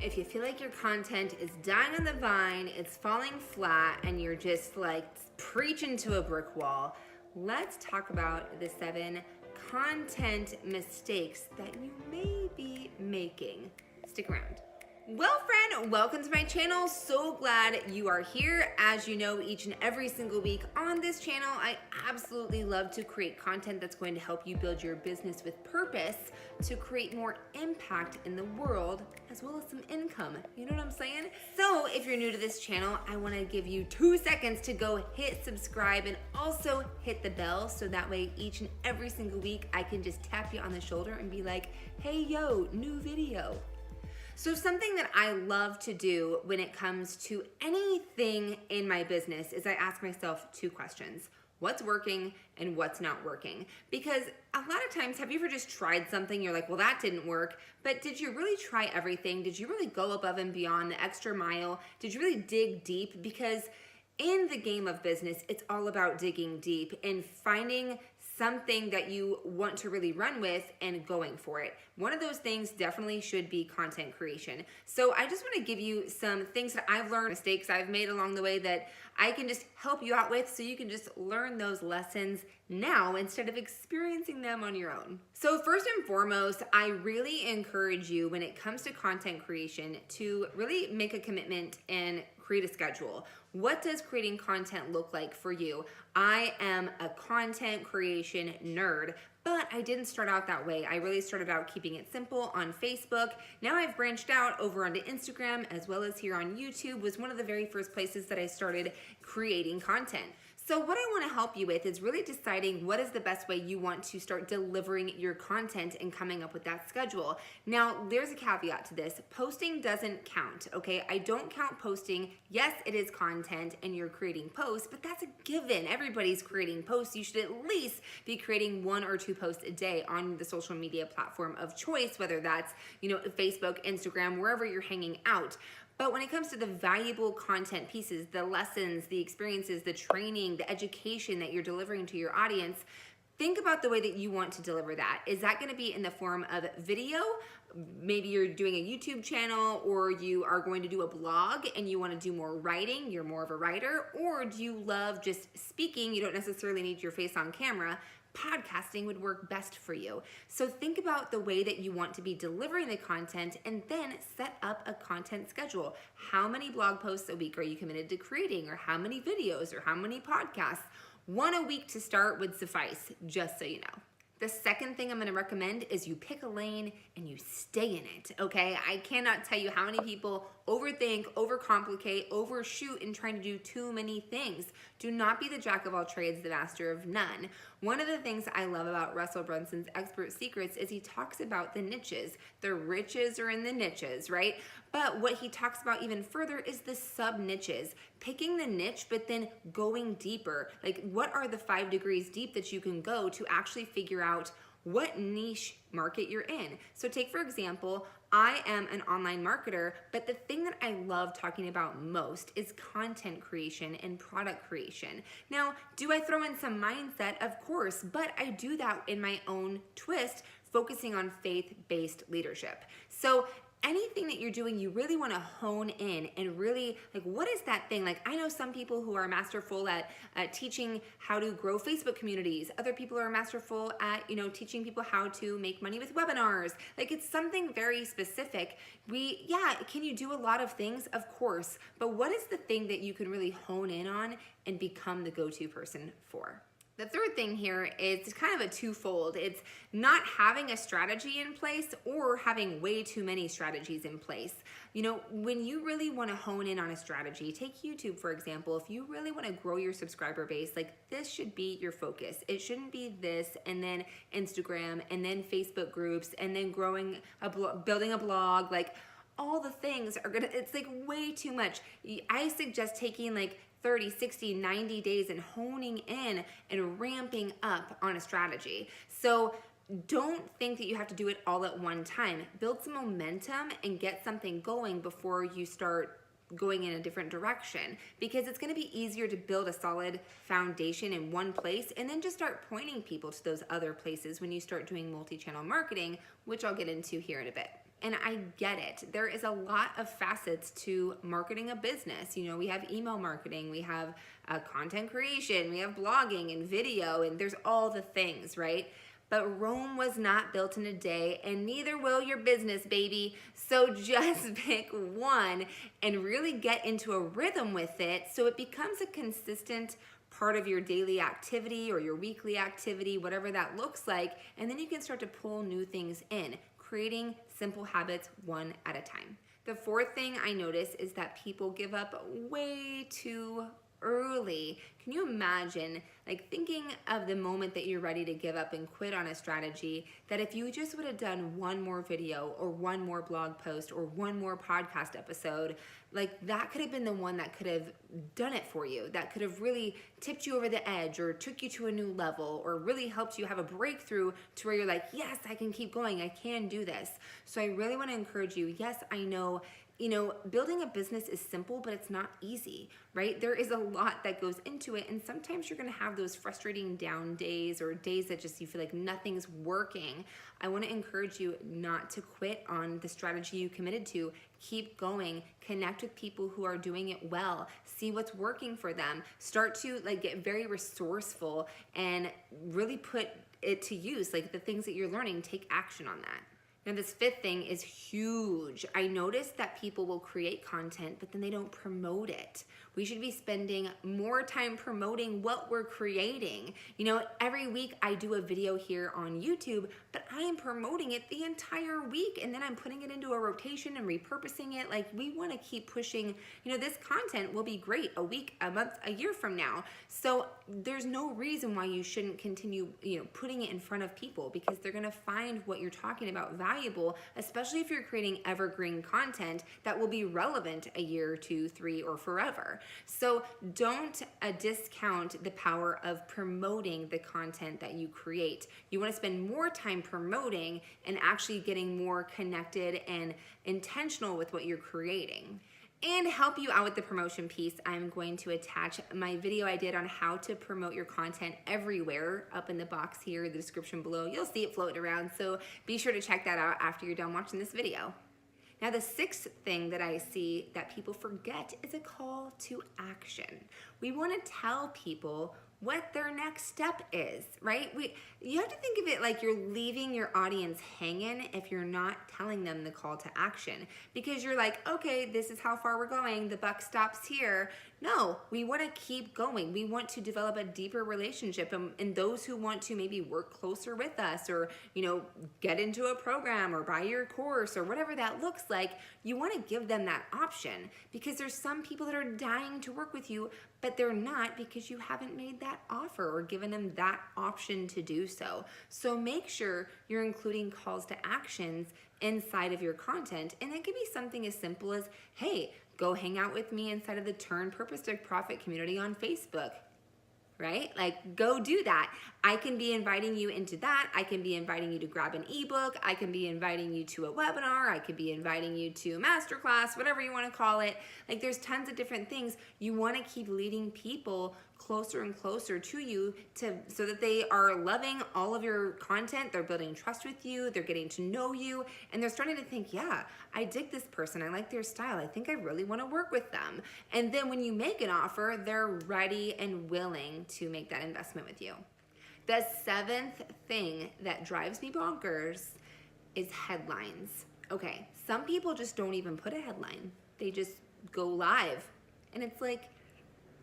If you feel like your content is dying on the vine, it's falling flat, and you're just like preaching to a brick wall, let's talk about the 7 content mistakes that you may be making. Stick around. Well, friend, welcome to my channel. So glad you are here. As you know, each and every single week on this channel, I absolutely love to create content that's going to help you build your business with purpose to create more impact in the world, as well as some income. You know what I'm saying? So if you're new to this channel, I want to give you 2 seconds to go hit subscribe and also hit the bell, so that way each and every single week I can just tap you on the shoulder and be like, hey, yo, new video. So something that I love to do when it comes to anything in my business is I ask myself 2 questions. What's working and what's not working? Because a lot of times, have you ever just tried something, you're like, well, that didn't work, but did you really try everything? Did you really go above and beyond the extra mile? Did you really dig deep? Because in the game of business, it's all about digging deep and finding something that you want to really run with and going for it. One of those things definitely should be content creation. So I just want to give you some things that I've learned, mistakes I've made along the way that I can just help you out with, so you can just learn those lessons now instead of experiencing them on your own. So first and foremost, I really encourage you, when it comes to content creation, to really make a commitment and create a schedule. What does creating content look like for you? I am a content creation nerd, but I didn't start out that way. I really started out keeping it simple on Facebook. Now I've branched out over onto Instagram, as well as here on YouTube was one of the very first places that I started creating content. So what I want to help you with is really deciding what is the best way you want to start delivering your content and coming up with that schedule. Now, there's a caveat to this. Posting doesn't count, okay? I don't count posting. Yes, it is content and you're creating posts, but that's a given. Everybody's creating posts. You should at least be creating 1 or 2 posts a day on the social media platform of choice, whether that's, Facebook, Instagram, wherever you're hanging out. But when it comes to the valuable content pieces, the lessons, the experiences, the training, the education that you're delivering to your audience, think about the way that you want to deliver that. Is that going to be in the form of video? Maybe you're doing a YouTube channel, or you are going to do a blog and you want to do more writing, you're more of a writer, or do you love just speaking? You don't necessarily need your face on camera. Podcasting would work best for you. So think about the way that you want to be delivering the content, and then set up a content schedule. How many blog posts a week are you committed to creating, or how many videos, or how many podcasts? 1 a week to start would suffice, just so you know. The second thing I'm going to recommend is you pick a lane and you stay in it, okay? I cannot tell you how many people overthink, overcomplicate, overshoot in trying to do too many things. Do not be the jack of all trades, the master of none. One of the things I love about Russell Brunson's Expert Secrets is he talks about the niches. The riches are in the niches, right? But what he talks about even further is the sub-niches. Picking the niche, but then going deeper. Like, what are the 5 degrees deep that you can go to actually figure out what niche market you're in? So take, for example, I am an online marketer, but the thing that I love talking about most is content creation and product creation. Now, do I throw in some mindset? Of course, but I do that in my own twist, focusing on faith-based leadership. So anything that you're doing, you really want to hone in and really, like, what is that thing? Like, I know some people who are masterful at teaching how to grow Facebook communities. Other people are masterful at, teaching people how to make money with webinars. Like, it's something very specific. Can you do a lot of things? Of course. But what is the thing that you can really hone in on and become the go-to person for? The third thing here is kind of a twofold. It's not having a strategy in place or having way too many strategies in place. When you really want to hone in on a strategy, take YouTube, for example. If you really want to grow your subscriber base, like, this should be your focus. It shouldn't be this and then Instagram and then Facebook groups and then building a blog. Like, all the things it's like way too much. I suggest taking like 30, 60, 90 days and honing in and ramping up on a strategy. So don't think that you have to do it all at one time. Build some momentum and get something going before you start going in a different direction, because it's going to be easier to build a solid foundation in one place and then just start pointing people to those other places when you start doing multi-channel marketing, which I'll get into here in a bit. And I get it. There is a lot of facets to marketing a business. You know, we have email marketing, we have content creation, we have blogging and video, and there's all the things, right? But Rome was not built in a day, and neither will your business, baby. So just pick one and really get into a rhythm with it so it becomes a consistent part of your daily activity or your weekly activity, whatever that looks like. And then you can start to pull new things in, creating simple habits one at a time. The fourth thing I notice is that people give up way too early. Can you imagine, like, thinking of the moment that you're ready to give up and quit on a strategy, that if you just would have done one more video or one more blog post or one more podcast episode, like, that could have been the one that could have done it for you, that could have really tipped you over the edge or took you to a new level or really helped you have a breakthrough to where you're like, yes, I can keep going, I can do this. So I really want to encourage you. Yes, I know, you know, building a business is simple, but it's not easy, right? There is a lot that goes into it, and sometimes you're going to have those frustrating down days or days that just you feel like nothing's working. I want to encourage you not to quit on the strategy you committed to. Keep going, connect with people who are doing it well, see what's working for them, start to like get very resourceful and really put it to use, like the things that you're learning, take action on that. Now, this fifth thing is huge. I noticed that people will create content, but then they don't promote it. We should be spending more time promoting what we're creating. You know, every week I do a video here on YouTube, but I am promoting it the entire week, and then I'm putting it into a rotation and repurposing it. Like, we want to keep pushing, you know, this content will be great a week, a month, a year from now. So there's no reason why you shouldn't continue, you know, putting it in front of people, because they're going to find what you're talking about valuable, especially if you're creating evergreen content that will be relevant a year, 2, 3, or forever. So don't discount the power of promoting the content that you create. You want to spend more time promoting and actually getting more connected and intentional with what you're creating. And help you out with the promotion piece, I'm going to attach my video I did on how to promote your content everywhere up in the box here, the description below. You'll see it floating around, so be sure to check that out after you're done watching this video. Now, the sixth thing that I see that people forget is a call to action. We want to tell people what their next step is, right? You have to think of it like you're leaving your audience hanging if you're not telling them the call to action, because you're like, okay, this is how far we're going, the buck stops here. No, we want to keep going. We want to develop a deeper relationship, and those who want to maybe work closer with us, or, you know, get into a program or buy your course or whatever that looks like, you want to give them that option, because there's some people that are dying to work with you, but they're not, because you haven't made that offer or given them that option to do so. So make sure you're including calls to actions inside of your content. And it could be something as simple as, hey, go hang out with me inside of the Turn Purpose to Profit community on Facebook. Right? Like, go do that. I can be inviting you into that. I can be inviting you to grab an ebook. I can be inviting you to a webinar. I could be inviting you to a masterclass, whatever you want to call it. Like, there's tons of different things. You want to keep leading people closer and closer to you so that they are loving all of your content. They're building trust with you. They're getting to know you. And they're starting to think, yeah, I dig this person. I like their style. I think I really want to work with them. And then when you make an offer, they're ready and willing to make that investment with you. The seventh thing that drives me bonkers is headlines. Okay, some people just don't even put a headline. They just go live. And it's like,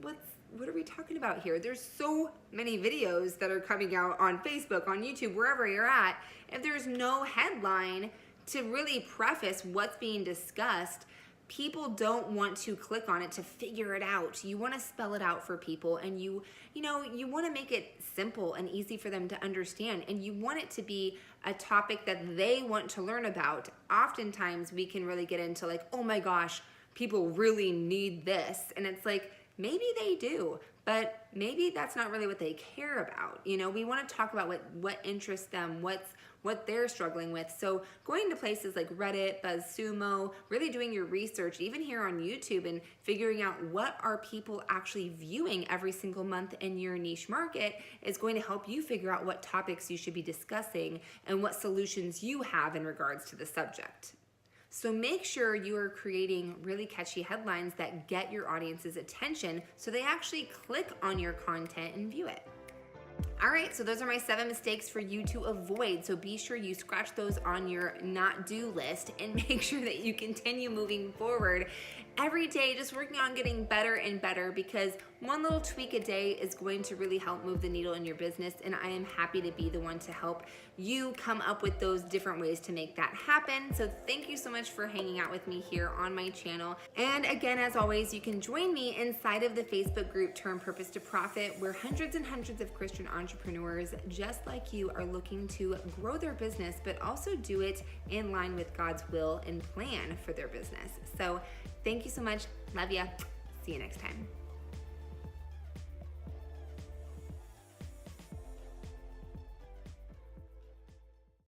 what are we talking about here? There's so many videos that are coming out on Facebook, on YouTube, wherever you're at. If there's no headline to really preface what's being discussed, people don't want to click on it to figure it out. You want to spell it out for people, and you want to make it simple and easy for them to understand, and you want it to be a topic that they want to learn about. Oftentimes we can really get into like, oh my gosh, people really need this. And it's like, maybe they do, but maybe that's not really what they care about. You know, we want to talk about what interests them, what they're struggling with. So going to places like Reddit, BuzzSumo, really doing your research, even here on YouTube, and figuring out what are people actually viewing every single month in your niche market is going to help you figure out what topics you should be discussing and what solutions you have in regards to the subject. So make sure you are creating really catchy headlines that get your audience's attention so they actually click on your content and view it. All right, so those are my 7 mistakes for you to avoid. So be sure you scratch those on your not-do list and make sure that you continue moving forward every day, just working on getting better and better, because one little tweak a day is going to really help move the needle in your business. And I am happy to be the one to help you come up with those different ways to make that happen. So thank you so much for hanging out with me here on my channel. And again, as always, you can join me inside of the Facebook group Turn Purpose to Profit, where hundreds and hundreds of Christian entrepreneurs just like you are looking to grow their business, but also do it in line with God's will and plan for their business. So thank you so much. Love ya. See you next time.